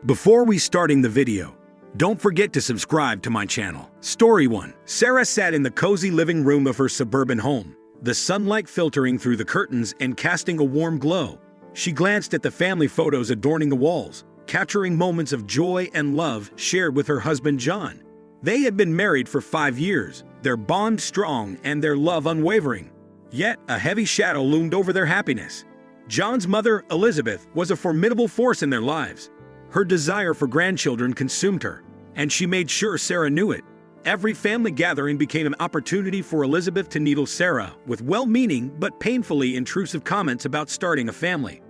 Before we starting the video, don't forget to subscribe to my channel. Story 1. Sarah sat in the cozy living room of her suburban home, the sunlight filtering through the curtains and casting a warm glow. She glanced at the family photos adorning the walls, capturing moments of joy and love shared with her husband John. They had been married for 5 years, their bond strong and their love unwavering. Yet a heavy shadow loomed over their happiness. John's mother, Elizabeth, was a formidable force in their lives. Her desire for grandchildren consumed her, and she made sure Sarah knew it. Every family gathering became an opportunity for Elizabeth to needle Sarah with well-meaning but painfully intrusive comments about starting a family.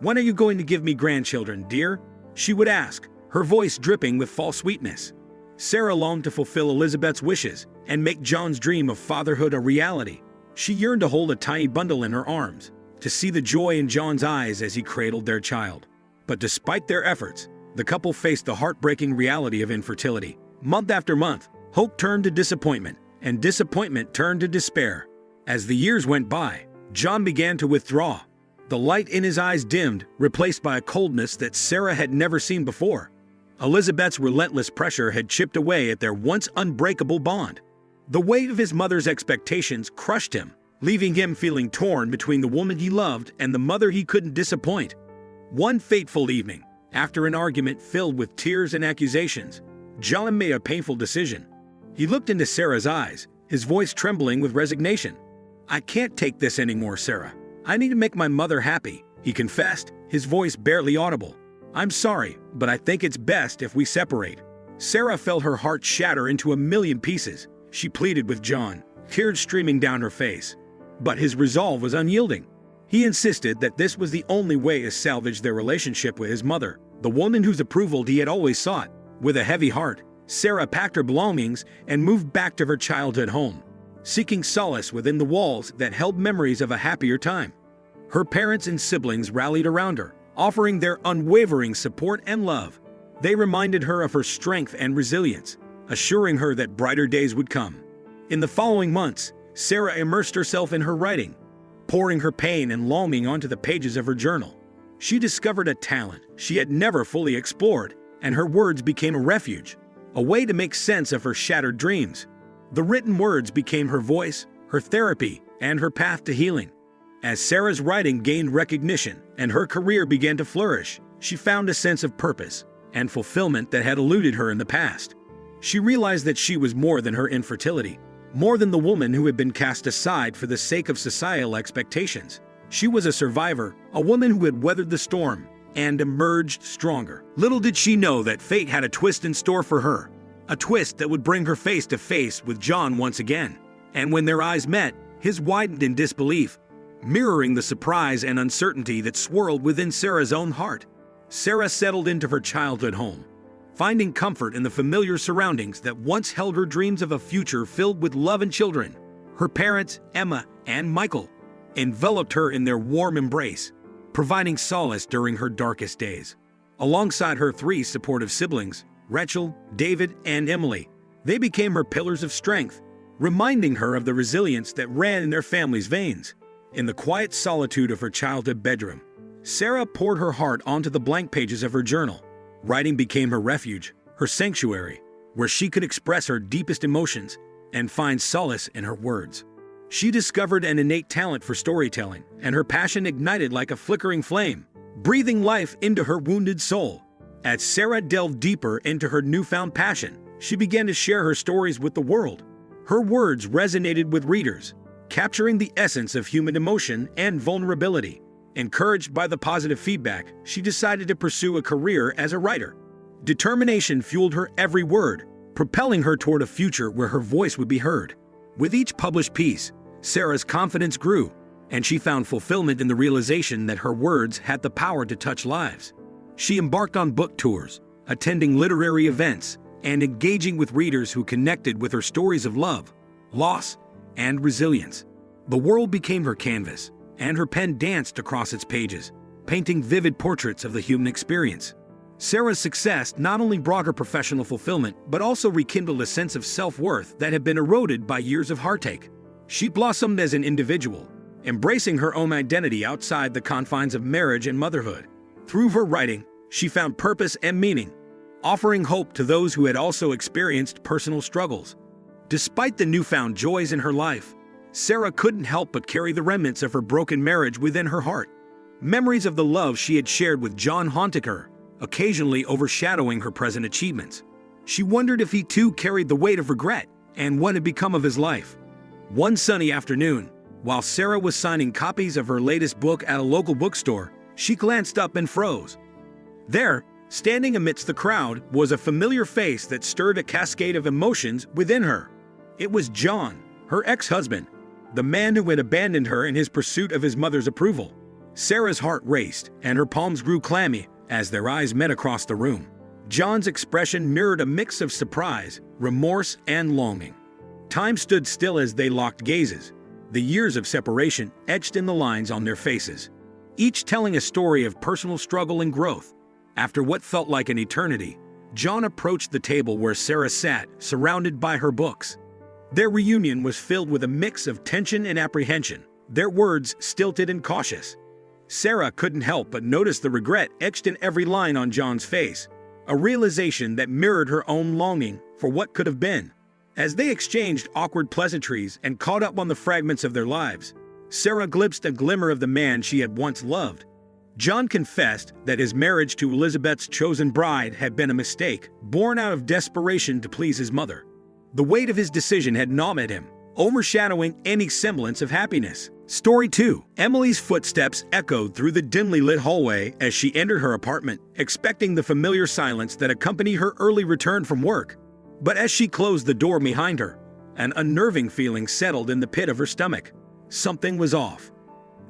"When are you going to give me grandchildren, dear?" she would ask, her voice dripping with false sweetness. Sarah longed to fulfill Elizabeth's wishes and make John's dream of fatherhood a reality. She yearned to hold a tiny bundle in her arms, to see the joy in John's eyes as he cradled their child. But despite their efforts, the couple faced the heartbreaking reality of infertility. Month after month, hope turned to disappointment, and disappointment turned to despair. As the years went by, John began to withdraw. The light in his eyes dimmed, replaced by a coldness that Sarah had never seen before. Elizabeth's relentless pressure had chipped away at their once unbreakable bond. The weight of his mother's expectations crushed him, leaving him feeling torn between the woman he loved and the mother he couldn't disappoint. One fateful evening, after an argument filled with tears and accusations, John made a painful decision. He looked into Sarah's eyes, his voice trembling with resignation. "I can't take this anymore, Sarah. I need to make my mother happy," he confessed, his voice barely audible. "I'm sorry, but I think it's best if we separate." Sarah felt her heart shatter into a million pieces. She pleaded with John, tears streaming down her face. But his resolve was unyielding. He insisted that this was the only way to salvage their relationship with his mother, the woman whose approval he had always sought. With a heavy heart, Sarah packed her belongings and moved back to her childhood home, seeking solace within the walls that held memories of a happier time. Her parents and siblings rallied around her, offering their unwavering support and love. They reminded her of her strength and resilience, assuring her that brighter days would come. In the following months, Sarah immersed herself in her writing, pouring her pain and longing onto the pages of her journal. She discovered a talent she had never fully explored, and her words became a refuge, a way to make sense of her shattered dreams. The written words became her voice, her therapy, and her path to healing. As Sarah's writing gained recognition and her career began to flourish, she found a sense of purpose and fulfillment that had eluded her in the past. She realized that she was more than her infertility, more than the woman who had been cast aside for the sake of societal expectations. She was a survivor, a woman who had weathered the storm and emerged stronger. Little did she know that fate had a twist in store for her, a twist that would bring her face to face with John once again. And when their eyes met, his widened in disbelief, mirroring the surprise and uncertainty that swirled within Sarah's own heart. Sarah settled into her childhood home, finding comfort in the familiar surroundings that once held her dreams of a future filled with love and children. Her parents, Emma and Michael, enveloped her in their warm embrace, providing solace during her darkest days. Alongside her 3 supportive siblings, Rachel, David, and Emily, they became her pillars of strength, reminding her of the resilience that ran in their family's veins. In the quiet solitude of her childhood bedroom, Sarah poured her heart onto the blank pages of her journal. Writing became her refuge, her sanctuary, where she could express her deepest emotions and find solace in her words. She discovered an innate talent for storytelling, and her passion ignited like a flickering flame, breathing life into her wounded soul. As Sarah delved deeper into her newfound passion, she began to share her stories with the world. Her words resonated with readers, capturing the essence of human emotion and vulnerability. Encouraged by the positive feedback, she decided to pursue a career as a writer. Determination fueled her every word, propelling her toward a future where her voice would be heard. With each published piece, Sarah's confidence grew, and she found fulfillment in the realization that her words had the power to touch lives. She embarked on book tours, attending literary events, and engaging with readers who connected with her stories of love, loss, and resilience. The world became her canvas, and her pen danced across its pages, painting vivid portraits of the human experience. Sarah's success not only brought her professional fulfillment, but also rekindled a sense of self-worth that had been eroded by years of heartache. She blossomed as an individual, embracing her own identity outside the confines of marriage and motherhood. Through her writing, she found purpose and meaning, offering hope to those who had also experienced personal struggles. Despite the newfound joys in her life, Sarah couldn't help but carry the remnants of her broken marriage within her heart. Memories of the love she had shared with John haunted her, occasionally overshadowing her present achievements. She wondered if he too carried the weight of regret and what had become of his life. One sunny afternoon, while Sarah was signing copies of her latest book at a local bookstore, she glanced up and froze. There, standing amidst the crowd, was a familiar face that stirred a cascade of emotions within her. It was John, her ex-husband, the man who had abandoned her in his pursuit of his mother's approval. Sarah's heart raced, and her palms grew clammy as their eyes met across the room. John's expression mirrored a mix of surprise, remorse, and longing. Time stood still as they locked gazes, the years of separation etched in the lines on their faces, each telling a story of personal struggle and growth. After what felt like an eternity, John approached the table where Sarah sat, surrounded by her books. Their reunion was filled with a mix of tension and apprehension, their words stilted and cautious. Sarah couldn't help but notice the regret etched in every line on John's face, a realization that mirrored her own longing for what could have been. As they exchanged awkward pleasantries and caught up on the fragments of their lives, Sarah glimpsed a glimmer of the man she had once loved. John confessed that his marriage to Elizabeth's chosen bride had been a mistake, born out of desperation to please his mother. The weight of his decision had gnawed at him, overshadowing any semblance of happiness. Story 2. Emily's footsteps echoed through the dimly lit hallway as she entered her apartment, expecting the familiar silence that accompanied her early return from work. But as she closed the door behind her, an unnerving feeling settled in the pit of her stomach. Something was off.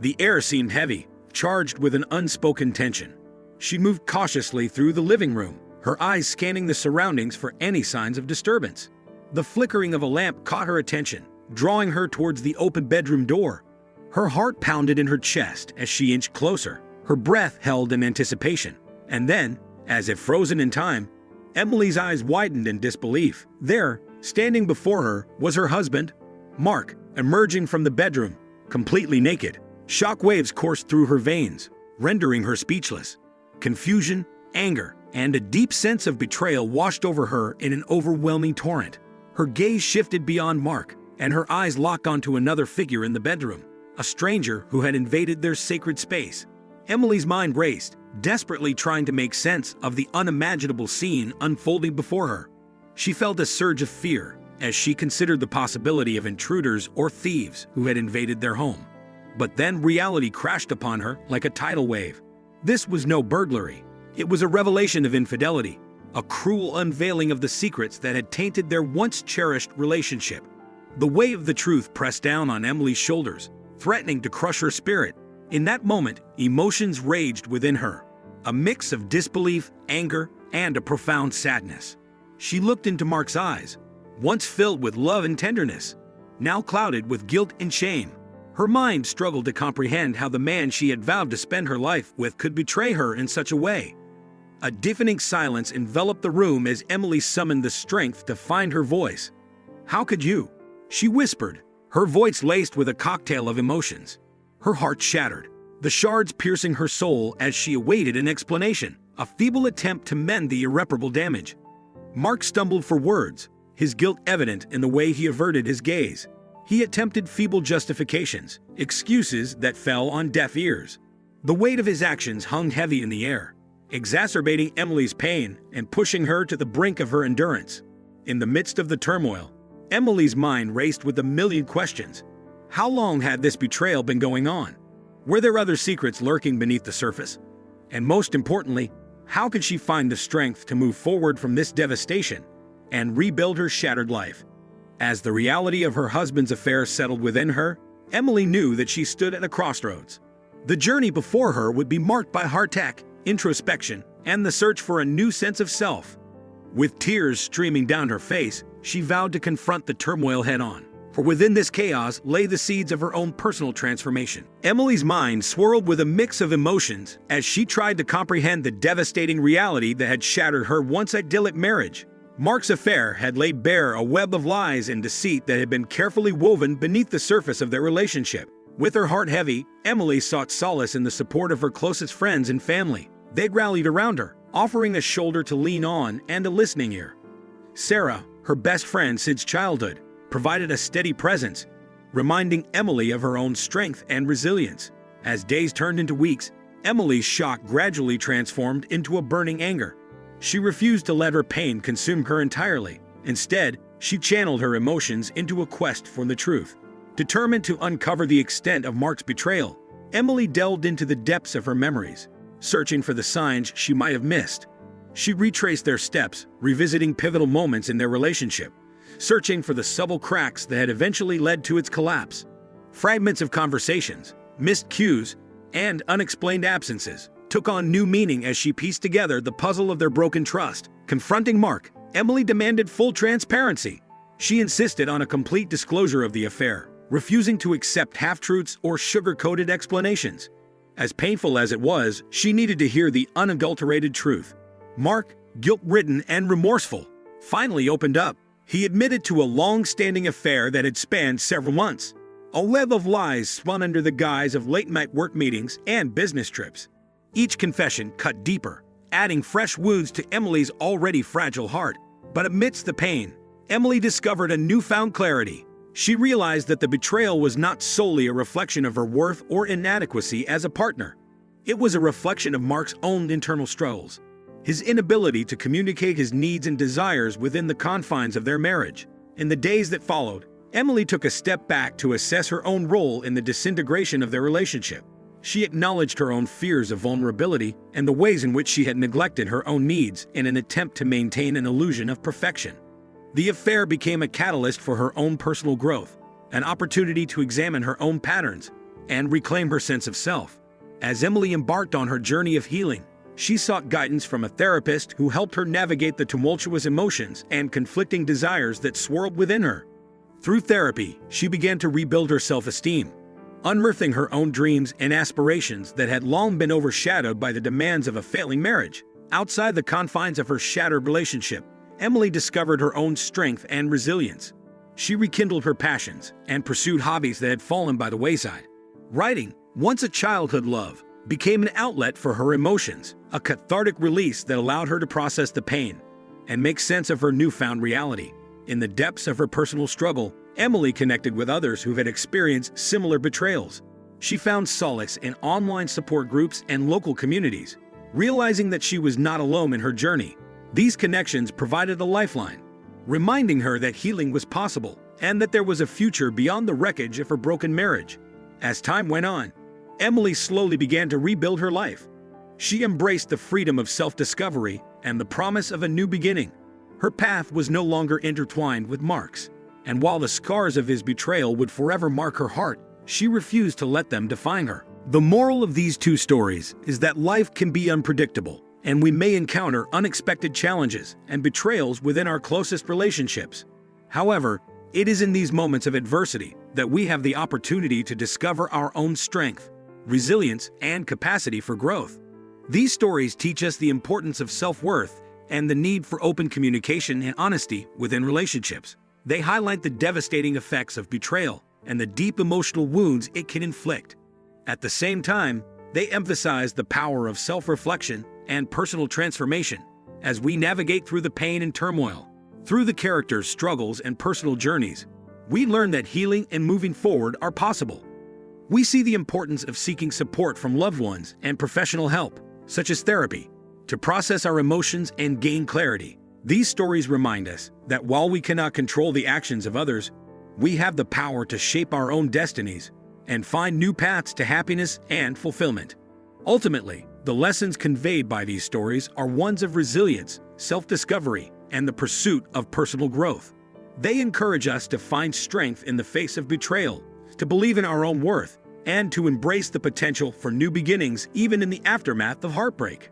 The air seemed heavy, charged with an unspoken tension. She moved cautiously through the living room, her eyes scanning the surroundings for any signs of disturbance. The flickering of a lamp caught her attention, drawing her towards the open bedroom door. Her heart pounded in her chest as she inched closer, her breath held in anticipation. And then, as if frozen in time, Emily's eyes widened in disbelief. There, standing before her, was her husband, Mark, emerging from the bedroom, completely naked. Shock waves coursed through her veins, rendering her speechless. Confusion, anger, and a deep sense of betrayal washed over her in an overwhelming torrent. Her gaze shifted beyond Mark, and her eyes locked onto another figure in the bedroom, a stranger who had invaded their sacred space. Emily's mind raced, desperately trying to make sense of the unimaginable scene unfolding before her. She felt a surge of fear as she considered the possibility of intruders or thieves who had invaded their home. But then reality crashed upon her like a tidal wave. This was no burglary. It was a revelation of infidelity, a cruel unveiling of the secrets that had tainted their once-cherished relationship. The weight of the truth pressed down on Emily's shoulders, threatening to crush her spirit. In that moment, emotions raged within her, a mix of disbelief, anger, and a profound sadness. She looked into Mark's eyes, once filled with love and tenderness, now clouded with guilt and shame. Her mind struggled to comprehend how the man she had vowed to spend her life with could betray her in such a way. A deafening silence enveloped the room as Emily summoned the strength to find her voice. "How could you?" she whispered, her voice laced with a cocktail of emotions. Her heart shattered, the shards piercing her soul as she awaited an explanation, a feeble attempt to mend the irreparable damage. Mark stumbled for words, his guilt evident in the way he averted his gaze. He attempted feeble justifications, excuses that fell on deaf ears. The weight of his actions hung heavy in the air, exacerbating Emily's pain and pushing her to the brink of her endurance. In the midst of the turmoil, Emily's mind raced with a million questions. How long had this betrayal been going on? Were there other secrets lurking beneath the surface? And most importantly, how could she find the strength to move forward from this devastation and rebuild her shattered life? As the reality of her husband's affair settled within her, Emily knew that she stood at a crossroads. The journey before her would be marked by heartache, introspection, and the search for a new sense of self. With tears streaming down her face, she vowed to confront the turmoil head-on, for within this chaos lay the seeds of her own personal transformation. Emily's mind swirled with a mix of emotions as she tried to comprehend the devastating reality that had shattered her once idyllic marriage. Mark's affair had laid bare a web of lies and deceit that had been carefully woven beneath the surface of their relationship. With her heart heavy, Emily sought solace in the support of her closest friends and family. They rallied around her, offering a shoulder to lean on and a listening ear. Sarah, her best friend since childhood, provided a steady presence, reminding Emily of her own strength and resilience. As days turned into weeks, Emily's shock gradually transformed into a burning anger. She refused to let her pain consume her entirely. Instead, she channeled her emotions into a quest for the truth. Determined to uncover the extent of Mark's betrayal, Emily delved into the depths of her memories, searching for the signs she might have missed. She retraced their steps, revisiting pivotal moments in their relationship, searching for the subtle cracks that had eventually led to its collapse. Fragments of conversations, missed cues, and unexplained absences took on new meaning as she pieced together the puzzle of their broken trust. Confronting Mark, Emily demanded full transparency. She insisted on a complete disclosure of the affair, refusing to accept half-truths or sugar-coated explanations. As painful as it was, she needed to hear the unadulterated truth. Mark, guilt-ridden and remorseful, finally opened up. He admitted to a long-standing affair that had spanned several months. A web of lies spun under the guise of late-night work meetings and business trips. Each confession cut deeper, adding fresh wounds to Emily's already fragile heart. But amidst the pain, Emily discovered a newfound clarity. She realized that the betrayal was not solely a reflection of her worth or inadequacy as a partner. It was a reflection of Mark's own internal struggles, his inability to communicate his needs and desires within the confines of their marriage. In the days that followed, Emily took a step back to assess her own role in the disintegration of their relationship. She acknowledged her own fears of vulnerability and the ways in which she had neglected her own needs in an attempt to maintain an illusion of perfection. The affair became a catalyst for her own personal growth, an opportunity to examine her own patterns and reclaim her sense of self. As Emily embarked on her journey of healing, she sought guidance from a therapist who helped her navigate the tumultuous emotions and conflicting desires that swirled within her. Through therapy, she began to rebuild her self-esteem, unearthing her own dreams and aspirations that had long been overshadowed by the demands of a failing marriage. Outside the confines of her shattered relationship, Emily discovered her own strength and resilience. She rekindled her passions and pursued hobbies that had fallen by the wayside. Writing, once a childhood love, became an outlet for her emotions, a cathartic release that allowed her to process the pain and make sense of her newfound reality. In the depths of her personal struggle, Emily connected with others who had experienced similar betrayals. She found solace in online support groups and local communities, realizing that she was not alone in her journey. These connections provided a lifeline, reminding her that healing was possible and that there was a future beyond the wreckage of her broken marriage. As time went on, Emily slowly began to rebuild her life. She embraced the freedom of self-discovery and the promise of a new beginning. Her path was no longer intertwined with Mark's, and while the scars of his betrayal would forever mark her heart, she refused to let them define her. The moral of these two stories is that life can be unpredictable, and we may encounter unexpected challenges and betrayals within our closest relationships. However, it is in these moments of adversity that we have the opportunity to discover our own strength, resilience, and capacity for growth. These stories teach us the importance of self-worth and the need for open communication and honesty within relationships. They highlight the devastating effects of betrayal and the deep emotional wounds it can inflict. At the same time, they emphasize the power of self-reflection and personal transformation as we navigate through the pain and turmoil. Through the characters' struggles and personal journeys, we learn that healing and moving forward are possible. We see the importance of seeking support from loved ones and professional help, such as therapy, to process our emotions and gain clarity. These stories remind us that while we cannot control the actions of others, we have the power to shape our own destinies and find new paths to happiness and fulfillment. Ultimately, the lessons conveyed by these stories are ones of resilience, self-discovery, and the pursuit of personal growth. They encourage us to find strength in the face of betrayal, to believe in our own worth, and to embrace the potential for new beginnings even in the aftermath of heartbreak.